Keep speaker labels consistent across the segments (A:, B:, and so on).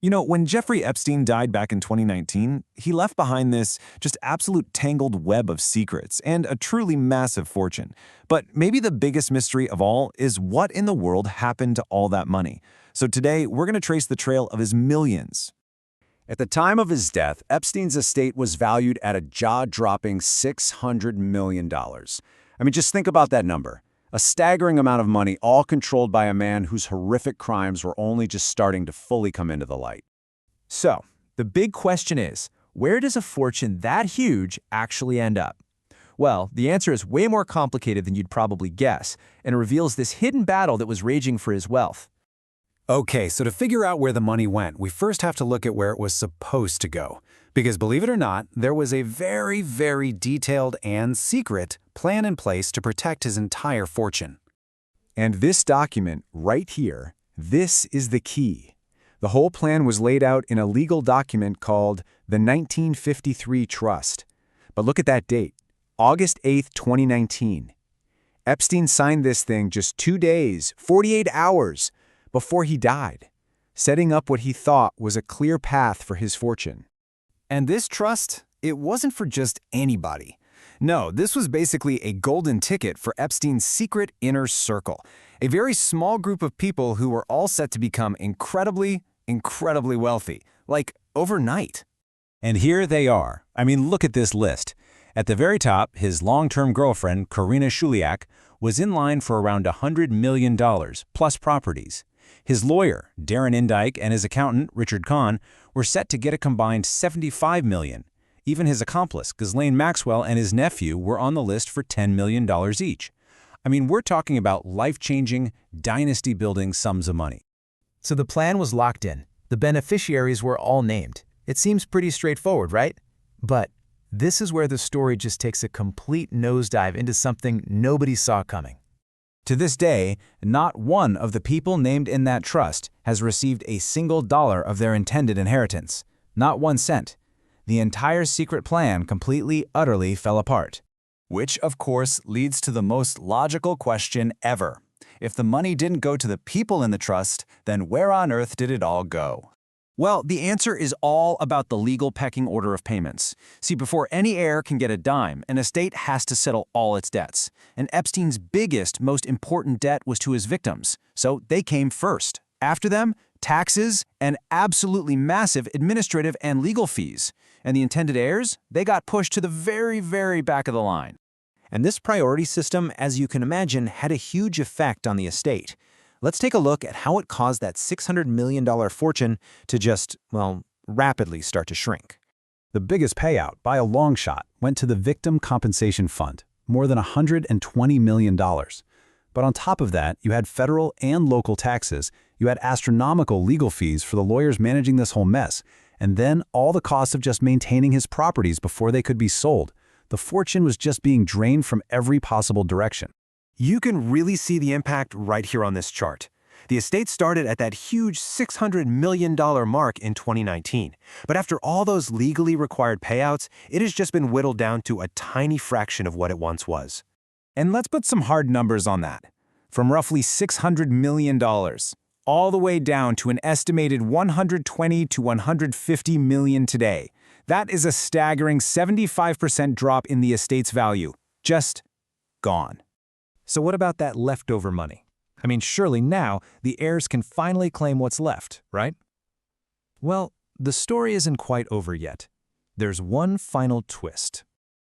A: When Jeffrey Epstein died back in 2019, he left behind this just absolute tangled web of secrets and a truly massive fortune. But maybe the biggest mystery of all is what in the world happened to all that money. So today, we're going to trace the trail of his millions.
B: At the time of his death, Epstein's estate was valued at a jaw-dropping $600 million. Just think about that number. A staggering amount of money, all controlled by a man whose horrific crimes were only just starting to fully come into the light.
C: So, the big question is, where does a fortune that huge actually end up? Well, the answer is way more complicated than you'd probably guess, and reveals this hidden battle that was raging for his wealth.
D: Okay, so to figure out where the money went, we first have to look at where it was supposed to go. Because believe it or not, there was a very, very detailed and secret plan in place to protect his entire fortune.
B: And this document, right here, this is the key. The whole plan was laid out in a legal document called the 1953 Trust. But look at that date, August 8, 2019. Epstein signed this thing just 2 days, 48 hours, before he died, setting up what he thought was a clear path for his fortune.
D: And this trust, it wasn't for just anybody. No, this was basically a golden ticket for Epstein's secret inner circle, a very small group of people who were all set to become incredibly, incredibly wealthy, like overnight.
E: And here they are. Look at this list. At the very top, his long-term girlfriend, Karyna Shuliak, was in line for around $100 million, plus properties. His lawyer, Darren Indyke, and his accountant, Richard Kahn, were set to get a combined $75 million. Even his accomplice, Ghislaine Maxwell, and his nephew were on the list for $10 million each. We're talking about life-changing, dynasty-building sums of money.
C: So the plan was locked in. The beneficiaries were all named. It seems pretty straightforward, right? But this is where the story just takes a complete nosedive into something nobody saw coming.
E: To this day, not one of the people named in that trust has received a single dollar of their intended inheritance. Not 1 cent. The entire secret plan completely, utterly fell apart.
A: Which, of course, leads to the most logical question ever. If the money didn't go to the people in the trust, then where on earth did it all go? Well, the answer is all about the legal pecking order of payments. See, before any heir can get a dime, an estate has to settle all its debts. And Epstein's biggest, most important debt was to his victims, so they came first. After them, taxes and absolutely massive administrative and legal fees. And the intended heirs, they got pushed to the very, very back of the line. And this priority system, as you can imagine, had a huge effect on the estate. Let's take a look at how it caused that $600 million fortune to just, rapidly start to shrink.
D: The biggest payout, by a long shot, went to the Victim Compensation Fund, more than $120 million. But on top of that, you had federal and local taxes, you had astronomical legal fees for the lawyers managing this whole mess, and then all the costs of just maintaining his properties before they could be sold. The fortune was just being drained from every possible direction.
A: You can really see the impact right here on this chart. The estate started at that huge $600 million mark in 2019. But after all those legally required payouts, it has just been whittled down to a tiny fraction of what it once was. And let's put some hard numbers on that. From roughly $600 million, all the way down to an estimated $120 to $150 million today. That is a staggering 75% drop in the estate's value. Just gone. So what about that leftover money? Surely now the heirs can finally claim what's left, right? Well, the story isn't quite over yet. There's one final twist.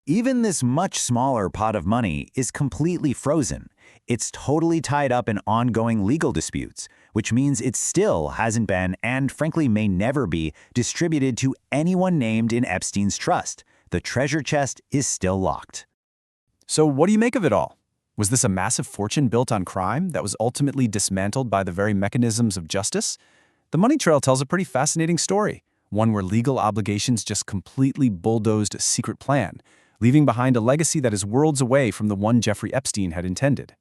F: Even this much smaller pot of money is completely frozen. It's totally tied up in ongoing legal disputes, which means it still hasn't been, and frankly may never be, distributed to anyone named in Epstein's trust. The treasure chest is still locked.
A: So what do you make of it all? Was this a massive fortune built on crime that was ultimately dismantled by the very mechanisms of justice? The money trail tells a pretty fascinating story, one where legal obligations just completely bulldozed a secret plan, leaving behind a legacy that is worlds away from the one Jeffrey Epstein had intended.